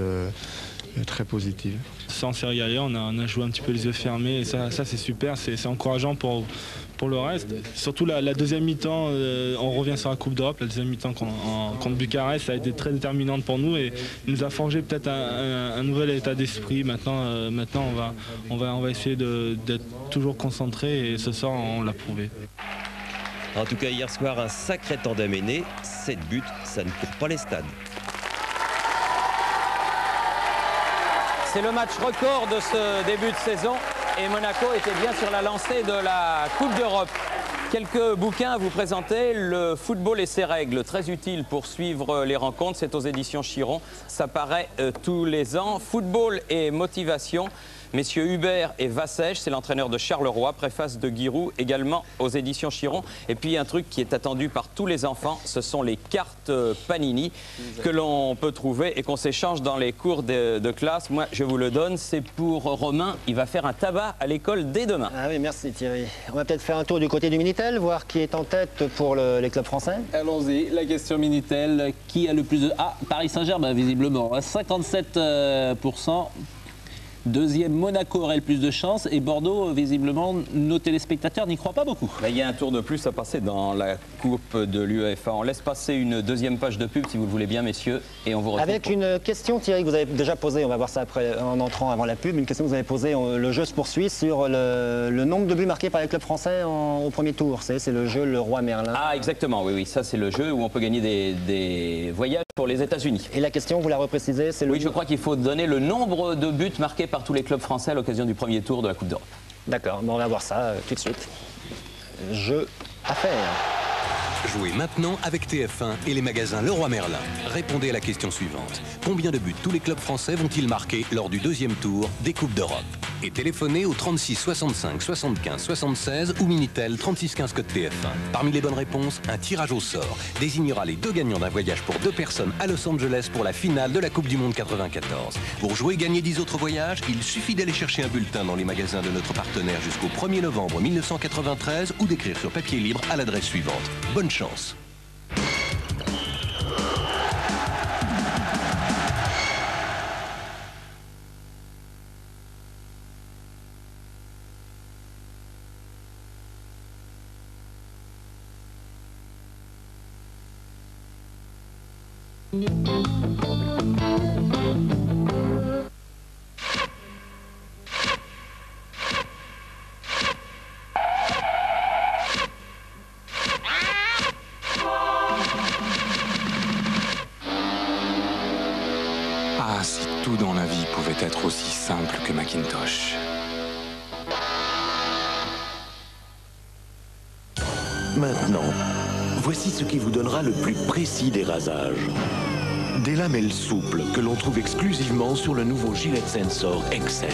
très positive.
Ça, on s'est régalé, on a joué un petit peu les yeux fermés et ça c'est super, c'est encourageant pour le reste. Surtout la deuxième mi-temps, on revient sur la Coupe d'Europe, la deuxième mi-temps contre Bucarest, ça a été très déterminante pour nous et il nous a forgé peut-être un nouvel état d'esprit. Maintenant on va essayer d'être toujours concentré et ce soir on l'a prouvé.
En tout cas, hier soir, un sacré tandem est né. 7 buts, ça ne court pas les stades.
C'est le match record de ce début de saison et Monaco était bien sur la lancée de la Coupe d'Europe. Quelques bouquins à vous présenter. Le football et ses règles, très utile pour suivre les rencontres. C'est aux éditions Chiron. Ça paraît tous les ans. Football et motivation. Messieurs Hubert et Vassège, c'est l'entraîneur de Charleroi, préface de Giroud, également aux éditions Chiron. Et puis un truc qui est attendu par tous les enfants, ce sont les cartes Panini que l'on peut trouver et qu'on s'échange dans les cours de classe. Moi, je vous le donne, c'est pour Romain. Il va faire un tabac à l'école dès demain.
Ah oui, merci Thierry. On va peut-être faire un tour du côté du Minitel, voir qui est en tête pour les clubs français.
Allons-y, la question Minitel. Qui a le plus de... Ah, Paris Saint-Germain, visiblement. 57%. Deuxième, Monaco aurait le plus de chance. Et Bordeaux, visiblement, nos téléspectateurs n'y croient pas beaucoup.
Il y a un tour de plus à passer dans la Coupe de l'UEFA. On laisse passer une deuxième page de pub, si vous le voulez bien, messieurs. Et on vous retrouve.
Avec une question, Thierry, que vous avez déjà posée, on va voir ça après en entrant avant la pub. Une question que vous avez posée, le jeu se poursuit sur le nombre de buts marqués par les clubs français au premier tour. C'est le jeu Leroy Merlin.
Ah, exactement, oui. Ça, c'est le jeu où on peut gagner des voyages pour les États-Unis.
Et la question, vous la reprécisez, c'est le...
Oui, je crois qu'il faut donner le nombre de buts marqués par tous les clubs français à l'occasion du premier tour de la Coupe d'Europe.
D'accord, bon, on va voir ça tout de suite. Jeu à faire.
Jouez maintenant avec TF1 et les magasins Leroy Merlin. Répondez à la question suivante. Combien de buts tous les clubs français vont-ils marquer lors du deuxième tour des Coupes d'Europe? Et téléphonez au 36 65 75 76 ou Minitel 36 15 code TF1. Parmi les bonnes réponses, un tirage au sort désignera les 2 gagnants d'un voyage pour 2 personnes à Los Angeles pour la finale de la Coupe du Monde 94. Pour jouer et gagner 10 autres voyages, il suffit d'aller chercher un bulletin dans les magasins de notre partenaire jusqu'au 1er novembre 1993 ou d'écrire sur papier libre à l'adresse suivante. Bonne chance.
Ah, si tout dans la vie pouvait être aussi simple que Macintosh.
Maintenant, voici ce qui vous donnera le plus précis des rasages. Des lamelles souples que l'on trouve exclusivement sur le nouveau Gillette Sensor XL.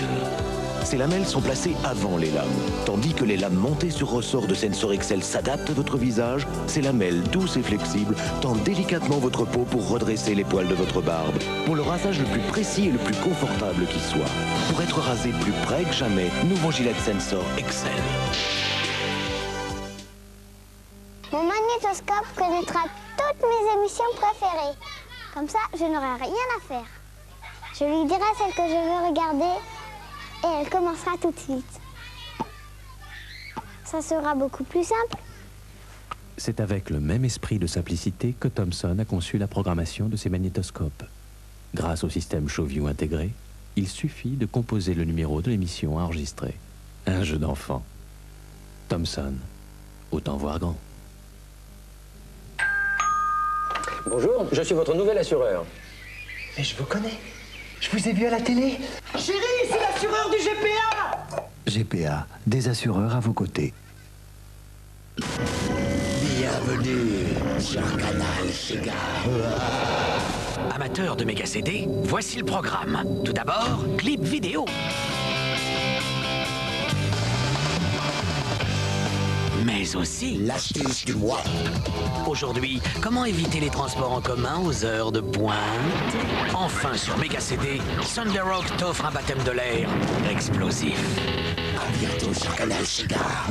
Ces lamelles sont placées avant les lames, tandis que les lames montées sur ressort de Sensor XL s'adaptent à votre visage. Ces lamelles douces et flexibles tendent délicatement votre peau pour redresser les poils de votre barbe, pour le rasage le plus précis et le plus confortable qui soit. Pour être rasé plus près que jamais, nouveau Gillette Sensor XL.
Mon magnétoscope connaîtra toutes mes émissions préférées. Comme ça, je n'aurai rien à faire. Je lui dirai celle que je veux regarder et elle commencera tout de suite. Ça sera beaucoup plus simple.
C'est avec le même esprit de simplicité que Thomson a conçu la programmation de ses magnétoscopes. Grâce au système ShowView intégré, il suffit de composer le numéro de l'émission enregistrée. Un jeu d'enfant. Thomson, autant voir grand.
Bonjour, je suis votre nouvel assureur.
Mais je vous connais. Je vous ai vu à la télé.
Chérie, c'est l'assureur du GPA!
GPA, des assureurs à vos côtés.
Bienvenue sur Canal Cigar.
Amateurs de méga CD, voici le programme. Tout d'abord, clip vidéo. Mais aussi...
l'astuce du mois.
Aujourd'hui, comment éviter les transports en commun aux heures de pointe? Enfin, sur Mega CD, Thunderrock t'offre un baptême de l'air explosif.
À bientôt sur Canal Cigar.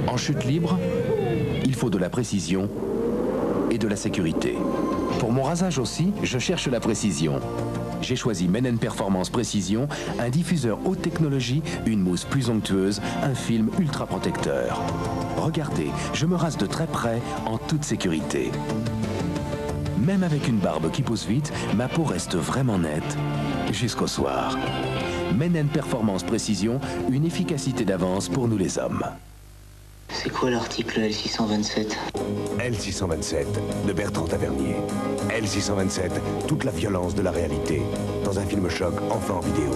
En chute libre, il faut de la précision et de la sécurité. Pour mon rasage aussi, je cherche la précision. J'ai choisi Men & Performance Précision, un diffuseur haute technologie, une mousse plus onctueuse, un film ultra protecteur. Regardez, je me rase de très près, en toute sécurité. Même avec une barbe qui pousse vite, ma peau reste vraiment nette jusqu'au soir. Men & Performance Précision, une efficacité d'avance pour nous les hommes.
C'est quoi l'article L627?
L627, de Bertrand Tavernier. L627, toute la violence de la réalité. Dans un film choc, enfin en vidéo.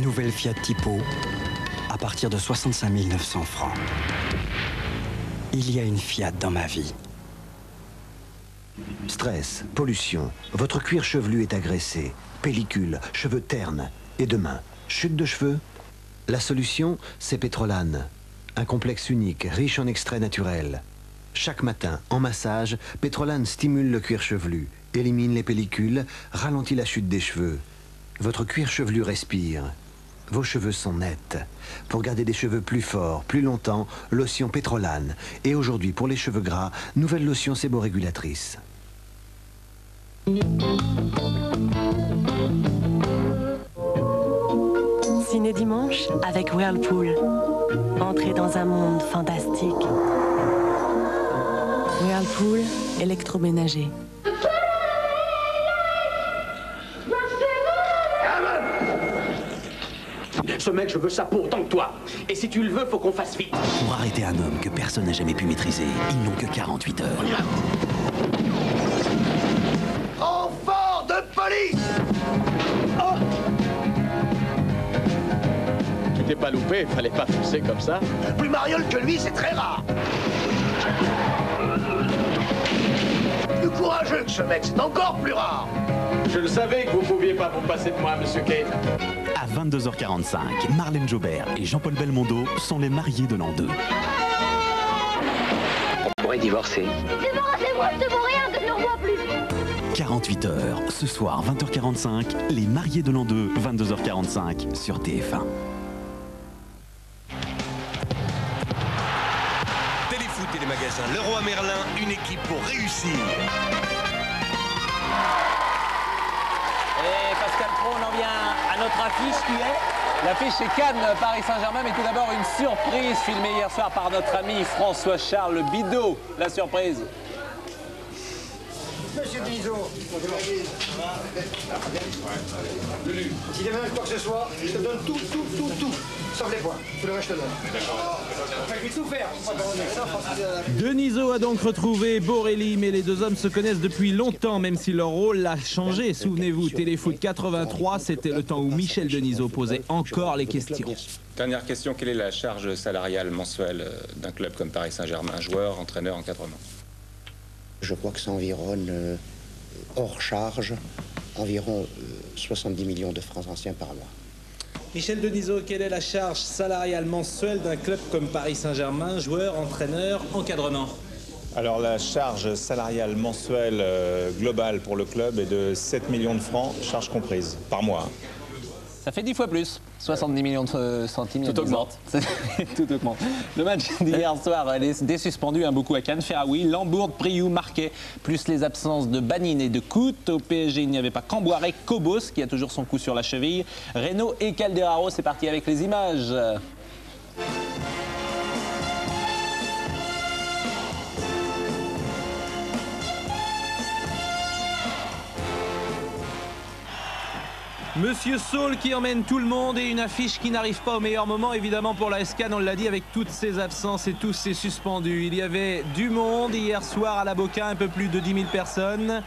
Nouvelle Fiat Tipo, à partir de 65 900 francs. Il y a une Fiat dans ma vie.
Stress, pollution, votre cuir chevelu est agressé, pellicule, cheveux ternes, et demain, chute de cheveux? La solution, c'est Pétrolane.
Un complexe unique, riche en extraits naturels. Chaque matin, en massage, Petrolane stimule le cuir chevelu, élimine les pellicules, ralentit la chute des cheveux. Votre cuir chevelu respire. Vos cheveux sont nets. Pour garder des cheveux plus forts, plus longtemps, lotion Petrolane. Et aujourd'hui, pour les cheveux gras, nouvelle lotion séborégulatrice.
Ciné dimanche avec Whirlpool. Entrez dans un monde fantastique. Whirlpool, électroménager.
Ce mec, je veux ça pour autant que toi. Et si tu le veux, faut qu'on fasse vite.
Pour arrêter un homme que personne n'a jamais pu maîtriser, ils n'ont que 48 heures.
Renfort de police! Oh!
Tu t'es pas loupé, fallait pas foncer comme ça.
Plus mariole que lui, c'est très rare. Plus courageux que ce mec, c'est encore plus rare.
Je le savais que vous pouviez pas vous passer de moi, monsieur Kane.
À 22h45, Marlène Jobert et Jean-Paul Belmondo sont les mariés de l'an 2.
On pourrait divorcer.
Débarrassez-moi, je ne vaux rien, que je ne revois plus.
48 heures, ce soir 20h45, les mariés de l'an 2, 22h45 sur TF1.
Téléfoot et les magasins Leroy Merlin, une équipe pour réussir.
Et Pascal Pro, on en vient à notre affiche qui est l'affiche c'est Cannes, Paris Saint-Germain, mais tout d'abord une surprise filmée hier soir par notre ami François-Charles Bidot. La surprise.
Monsieur Bizot, si tu veux quoi que ce soit, je te donne tout, sauf les points. Tout le reste, je te donne. Enfin, je vais tout faire.
Denisot a donc retrouvé Borelli, mais les deux hommes se connaissent depuis longtemps, même si leur rôle a changé. Souvenez-vous, Téléfoot 83, c'était le temps où Michel Denisot posait encore les questions.
Dernière question, quelle est la charge salariale mensuelle d'un club comme Paris Saint-Germain, joueur, entraîneur, encadrement?
Je crois que ça environne, hors charge, environ 70 millions de francs anciens par mois.
Michel Denisot, quelle est la charge salariale mensuelle d'un club comme Paris Saint-Germain, joueur, entraîneur, encadrement?
Alors la charge salariale mensuelle globale pour le club est de 7 millions de francs, charge comprise, par mois.
Ça fait 10 fois plus, 70 millions de centimes.
Tout augmente.
Tout augmente. Le match d'hier soir est désuspendu beaucoup à Cannes. Ferraoui, Lambourg, Priou, Marquet, plus les absences de Banine et de Kout. Au PSG, il n'y avait pas Camboiré, Cobos, qui a toujours son coup sur la cheville. Reynaud et Calderaro, c'est parti avec les images. Monsieur Saul qui emmène tout le monde et une affiche qui n'arrive pas au meilleur moment, évidemment pour la AS Cannes, on l'a dit, avec toutes ses absences et tous ses suspendus. Il y avait du monde hier soir à la Boca, un peu plus de 10 000 personnes.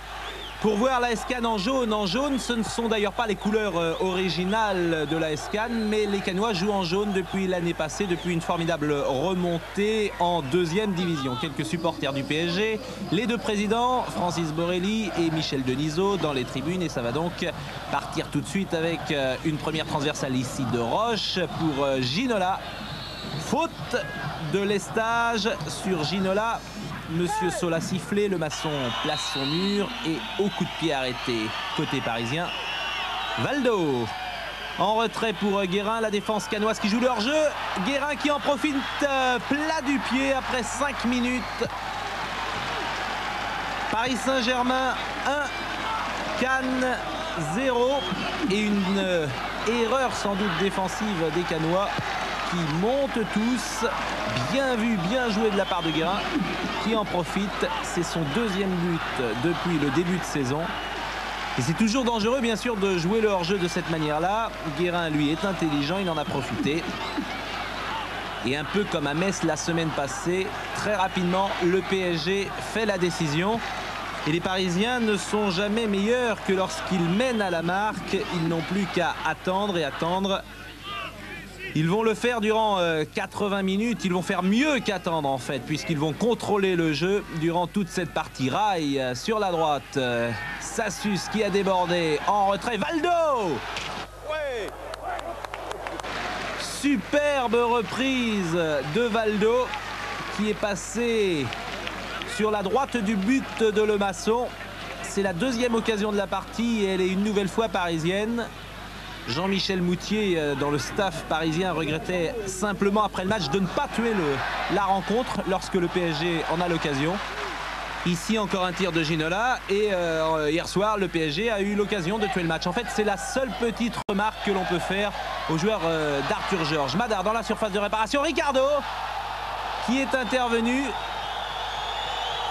Pour voir l'AS Cannes en jaune. En jaune, ce ne sont d'ailleurs pas les couleurs originales de l'AS Cannes, mais les Cannois jouent en jaune depuis l'année passée, depuis une formidable remontée en 2e division. Quelques supporters du PSG, les deux présidents, Francis Borelli et Michel Denisot, dans les tribunes. Et ça va donc partir tout de suite avec une première transversale ici de Roche pour Ginola. Faute de Lestage sur Ginola. Monsieur Sola sifflé, le maçon place son mur et au coup de pied arrêté côté parisien. Valdo en retrait pour Guérin, la défense cannoise qui joue le hors-jeu. Guérin qui en profite plat du pied après 5 minutes. Paris Saint-Germain 1, Cannes 0 et une erreur sans doute défensive des Cannois qui montent tous. Bien vu, bien joué de la part de Guérin qui en profite. C'est son 2e but depuis le début de saison. Et c'est toujours dangereux bien sûr de jouer le hors-jeu de cette manière-là. Guérin lui est intelligent, il en a profité. Et un peu comme à Metz la semaine passée, très rapidement le PSG fait la décision. Et les Parisiens ne sont jamais meilleurs que lorsqu'ils mènent à la marque. Ils n'ont plus qu'à attendre et attendre. Ils vont le faire durant 80 minutes, ils vont faire mieux qu'attendre en fait, puisqu'ils vont contrôler le jeu durant toute cette partie. Rail sur la droite, Sassus qui a débordé, en retrait, Valdo
superbe reprise de Valdo qui est passé sur la droite du but de Lemasson. C'est la deuxième occasion de la partie et elle est une nouvelle fois parisienne. Jean-Michel Moutier, dans le staff parisien, regrettait simplement après le match de ne pas tuer la rencontre lorsque le PSG en a l'occasion. Ici, encore un tir de Ginola et hier soir, le PSG a eu l'occasion de tuer le match. En fait, c'est la seule petite remarque que l'on peut faire aux joueurs d'Arthur Georges. Madar dans la surface de réparation, Ricardo qui est intervenu.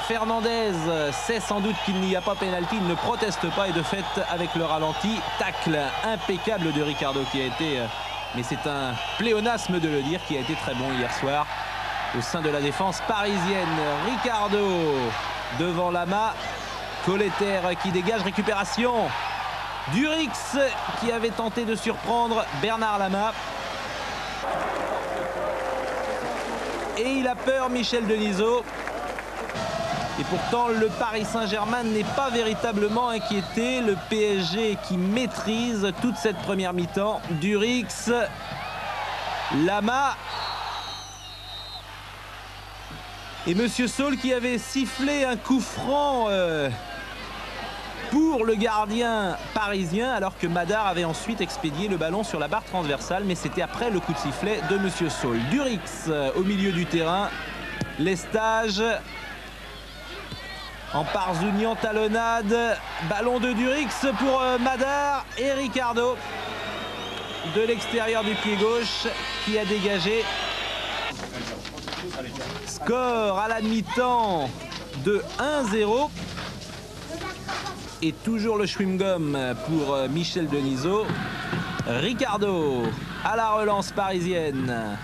Fernandez sait sans doute qu'il n'y a pas pénalty, il ne proteste pas et de fait avec le ralenti, tacle impeccable de Ricardo qui a été, mais c'est un pléonasme de le dire, qui a été très bon hier soir au sein de la défense parisienne. Ricardo devant Lama, Colletter qui dégage, récupération Durix qui avait tenté de surprendre Bernard Lama. Et il a peur, Michel Denisot. Et pourtant, le Paris Saint-Germain n'est pas véritablement inquiété. Le PSG qui maîtrise toute cette première mi-temps. Durix, Lama et Monsieur Saul qui avait sifflé un coup franc pour le gardien parisien, alors que Madar avait ensuite expédié le ballon sur la barre transversale, mais c'était après le coup de sifflet de Monsieur Saul. Durix au milieu du terrain, Lestage en parzouniant talonnade, ballon de Durix pour Madar et Ricardo de l'extérieur du pied gauche qui a dégagé. Score à la mi-temps de 1-0 et toujours le chewing-gum pour Michel Denisot. Ricardo à la relance parisienne,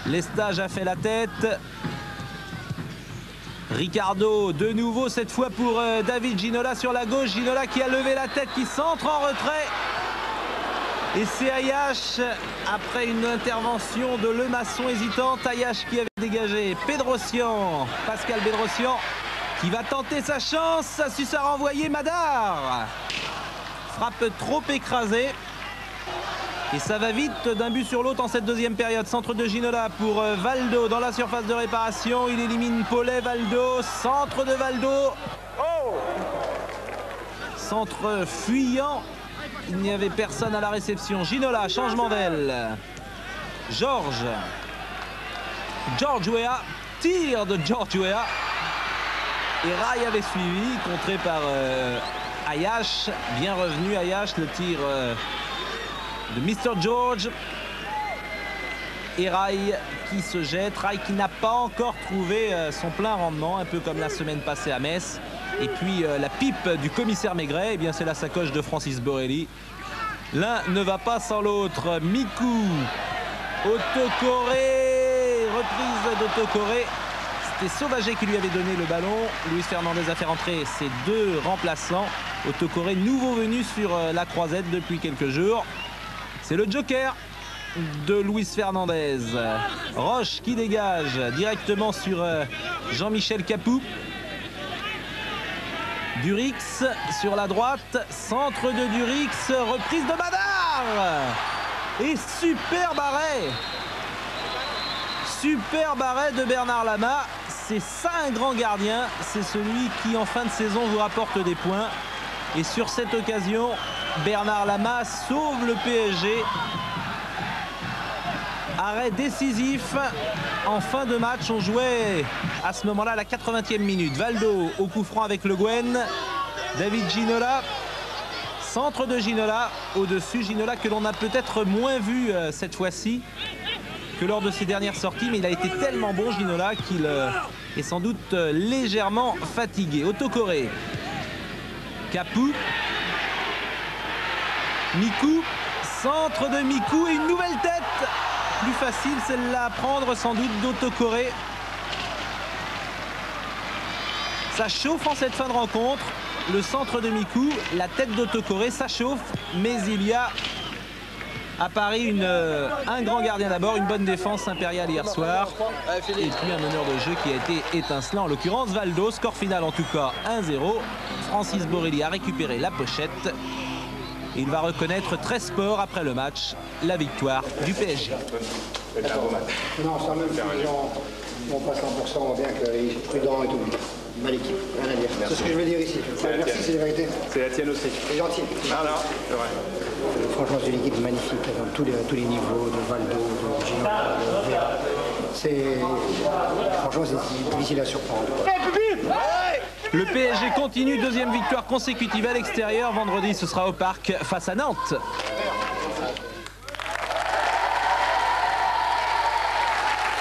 Lestage a fait la tête. Ricardo de nouveau, cette fois pour David Ginola sur la gauche. Ginola qui a levé la tête, qui centre en retrait. Et c'est Ayache, après une intervention de Lemasson hésitante, Ayache qui avait dégagé. Pedrossian, Pascal Pedrossian qui va tenter sa chance. Ça suit à renvoyer Madar. Frappe trop écrasée. Et ça va vite d'un but sur l'autre en cette deuxième période. Centre de Ginola pour Valdo dans la surface de réparation. Il élimine Paulet, Valdo. Centre de Valdo. Centre fuyant. Il n'y avait personne à la réception. Ginola, changement d'aile. Georges Weah. Tir de Georges Weah. Et Rai avait suivi, contré par Ayache. Bien revenu Ayache, le tir de Mr. George. Et Rai qui se jette. Rai qui n'a pas encore trouvé son plein rendement, un peu comme la semaine passée à Metz. Et puis la pipe du commissaire Maigret, eh bien c'est la sacoche de Francis Borelli. L'un ne va pas sans l'autre. Mikou, Autocoré, reprise d'Autocoré. C'était Sauvaget qui lui avait donné le ballon. Luis Fernandez a fait rentrer ses deux remplaçants. Autocoré, nouveau venu sur la croisette depuis quelques jours. C'est le joker de Luis Fernandez. Roche qui dégage directement sur Jean-Michel Capou. Durix sur la droite, centre de Durix, reprise de Madar. Et superbe arrêt. Superbe arrêt de Bernard Lama. C'est ça un grand gardien, c'est celui qui en fin de saison vous rapporte des points. Et sur cette occasion, Bernard Lama sauve le PSG. Arrêt décisif en fin de match. On jouait à ce moment-là la 80e minute. Valdo au coup franc avec Le Guen. David Ginola. Centre de Ginola. Au-dessus, Ginola que l'on a peut-être moins vu cette fois-ci que lors de ses dernières sorties. Mais il a été tellement bon, Ginola, qu'il est sans doute légèrement fatigué. Autocoré. Capou. Mikou. Centre de Mikou et une nouvelle tête. Plus facile celle-là à prendre sans doute d'Autocoré. Ça chauffe en cette fin de rencontre. Le centre de Mikou, la tête d'Autocoré, ça chauffe. Mais il y a à Paris un grand gardien d'abord, une bonne défense impériale hier soir. Et puis un meneur de jeu qui a été étincelant, en l'occurrence Valdo. Score final en tout cas 1-0. Francis Borelli a récupéré la pochette. Et il va reconnaître très sport après le match la victoire du PSG.
Non, sans même si on passe 100%, on voit bien qu'il est prudent et tout. Belle équipe, rien à dire. C'est ce que je veux dire ici. Merci, c'est la vérité.
C'est la tienne aussi.
C'est gentil.
Ah non, c'est vrai.
Franchement, c'est une équipe magnifique dans tous les niveaux, de Valdo, de Gino, de Vera. Franchement, c'est difficile à surprendre.
Le PSG continue, deuxième victoire consécutive à l'extérieur. Vendredi, ce sera au Parc face à Nantes.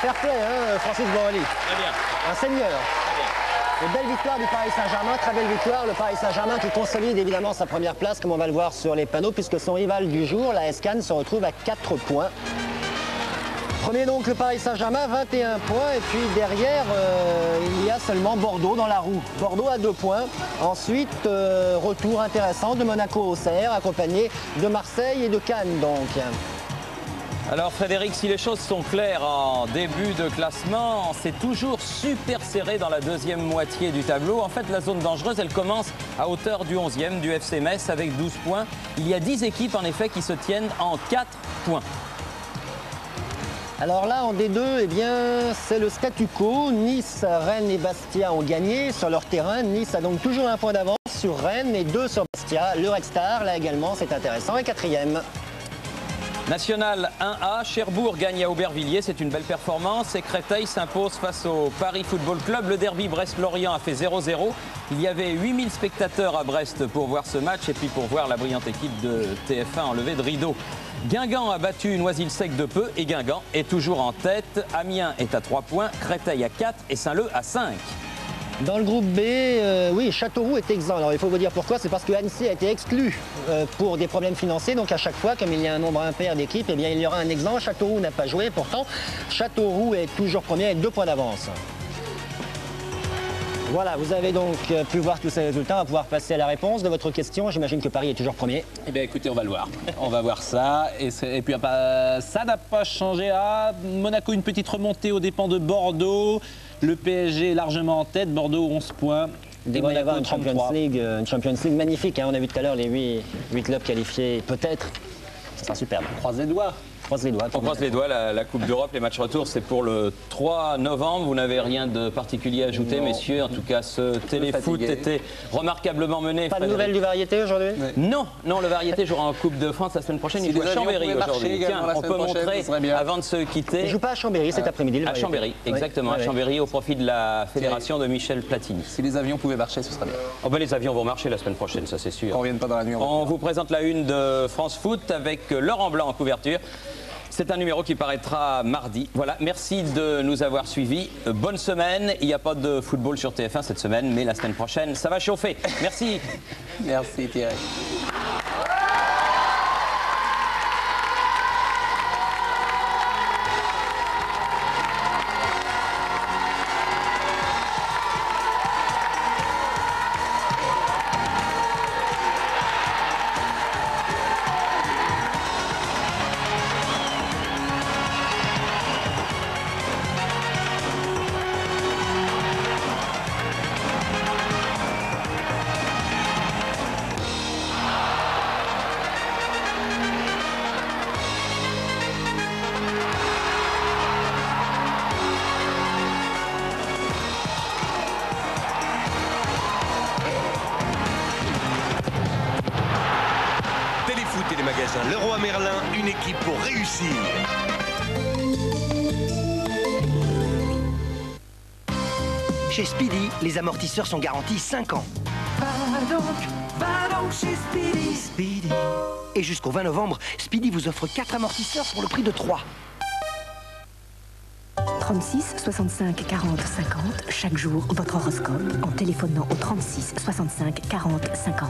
Fair play, hein, Francis Borrelli.
Très bien.
Un seigneur. Une belle victoire du Paris Saint-Germain, très belle victoire. Le Paris Saint-Germain qui consolide évidemment sa première place, comme on va le voir sur les panneaux, puisque son rival du jour, la Cannes, se retrouve à 4 points. Premier donc le Paris Saint-Germain, 21 points. Et puis derrière, il y a seulement Bordeaux dans la roue. Bordeaux à 2 points. Ensuite, retour intéressant de Monaco-Auxerre, accompagné de Marseille et de Cannes donc.
Alors Frédéric, si les choses sont claires en début de classement, c'est toujours super serré dans la deuxième moitié du tableau. En fait, la zone dangereuse, elle commence à hauteur du 11e, du FC Metz, avec 12 points. Il y a 10 équipes, en effet, qui se tiennent en 4 points.
Alors là, en D2, eh bien, c'est le statu quo. Nice, Rennes et Bastia ont gagné sur leur terrain. Nice a donc toujours un point d'avance sur Rennes et 2 sur Bastia. Le Red Star, là également, c'est intéressant, est 4e.
National 1A, Cherbourg gagne à Aubervilliers, c'est une belle performance. Et Créteil s'impose face au Paris Football Club. Le derby Brest-Lorient a fait 0-0. Il y avait 8000 spectateurs à Brest pour voir ce match et puis pour voir la brillante équipe de TF1 enlevée de rideau. Guingamp a battu Noisy-le-Sec de peu et Guingamp est toujours en tête. Amiens est à 3 points, Créteil à 4 et Saint-Leu à 5.
Dans le groupe B, oui, Châteauroux est exempt. Alors il faut vous dire pourquoi, c'est parce que Annecy a été exclu pour des problèmes financiers. Donc à chaque fois, comme il y a un nombre impair d'équipes, eh bien il y aura un exempt. Châteauroux n'a pas joué. Pourtant, Châteauroux est toujours premier avec 2 points d'avance. Voilà, vous avez donc pu voir tous ces résultats. On va pouvoir passer à la réponse de votre question. J'imagine que Paris est toujours premier.
Eh bien écoutez, on va le voir. On va voir ça. Et puis ça n'a pas changé. Ah, Monaco, une petite remontée aux dépens de Bordeaux. Le PSG est largement en tête. Bordeaux, 11 points.
Il va y avoir une Champions League magnifique. Hein. On a vu tout à l'heure les 8 clubs qualifiés. Peut-être. Ça sera superbe.
On croise les doigts.
On croise les doigts, la Coupe d'Europe, les matchs retour, c'est pour le 3 novembre. Vous n'avez rien de particulier à ajouter, non, messieurs. En tout cas, ce téléfoot était remarquablement mené.
Pas de nouvelles du variété aujourd'hui?
Non, le variété jouera en Coupe de France la semaine prochaine. Il joue à Chambéry aujourd'hui. Tiens, on peut montrer, avant de se quitter.
Il ne joue pas à Chambéry cet après-midi.
À Chambéry, exactement. À Chambéry, au profit de la fédération de Michel Platini.
Si les avions pouvaient marcher, ce serait bien.
Oh ben, les avions vont marcher la semaine prochaine, ça c'est sûr.
On ne revienne pas dans la nuit.
On vous présente la une de France Foot avec Laurent Blanc en couverture. C'est un numéro qui paraîtra mardi. Voilà, merci de nous avoir suivis. Bonne semaine. Il n'y a pas de football sur TF1 cette semaine, mais la semaine prochaine, ça va chauffer. Merci.
Merci Thierry.
Leroy Merlin, une équipe pour réussir.
Chez Speedy, les amortisseurs sont garantis 5 ans. Va donc chez Speedy. Speedy. Et jusqu'au 20 novembre, Speedy vous offre 4 amortisseurs pour le prix de 3.
36 65 40 50, chaque jour votre horoscope en téléphonant au 36 65 40 50.